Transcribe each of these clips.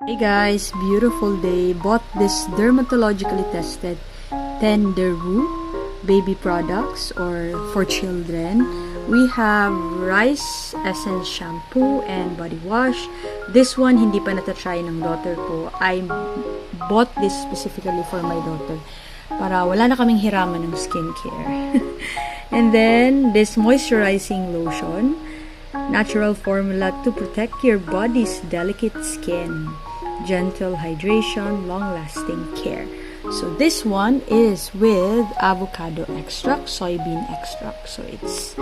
Hey guys, beautiful day. Bought this dermatologically tested Tenderoo baby products or for children. We have Rice Essence shampoo and body wash. This one hindi pa natatry ng daughter ko. I bought this specifically for my daughter para wala na kaming hiraman ng skincare. And then this moisturizing lotion, natural formula to protect your body's delicate skin. Gentle hydration, long-lasting care. So this one is with avocado extract, soybean extract. So it's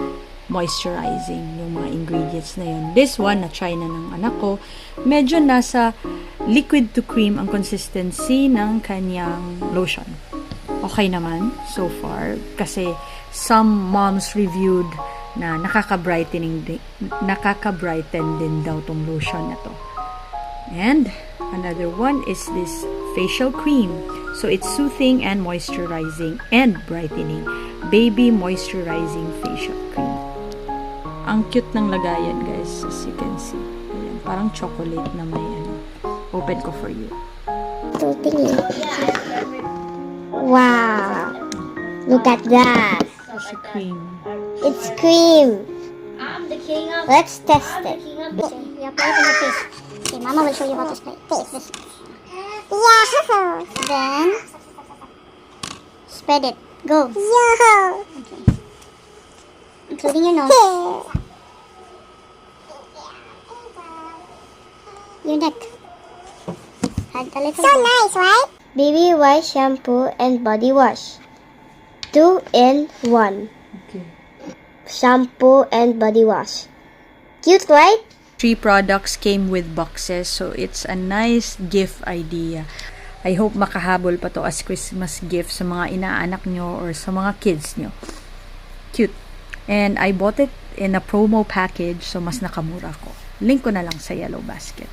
moisturizing yung mga ingredients na yun. This one, na-try na ng anak ko. Medyo nasa liquid to cream ang consistency ng kanyang lotion. Okay naman so far kasi some moms reviewed na nakaka-brighten din daw tong lotion na to. And another one is this facial cream. So it's soothing and moisturizing and brightening. Baby moisturizing facial cream. Ang cute ng lagayan, guys, as you can see. Ayan, parang chocolate na may ano. Open ko for you. Wow. Look at that. It's a cream. It's cream. I'm the king of. Let's test I'm the it. king of. You apply it on your face. Okay, Mama will show you how to spray. Face. Yeah. Then spread it. Go. Yeah. Okay. Including your nose, your neck. Add a little. So nice, right? Baby wash shampoo and body wash. 2 in 1. Okay. Shampoo and body wash. Cute, right? 3 products came with boxes, so it's a nice gift idea. I hope makahabol pa to as Christmas gift sa mga inaanak nyo or sa mga kids nyo. Cute. And I bought it in a promo package, so mas nakamura ko. Link ko na lang sa yellow basket.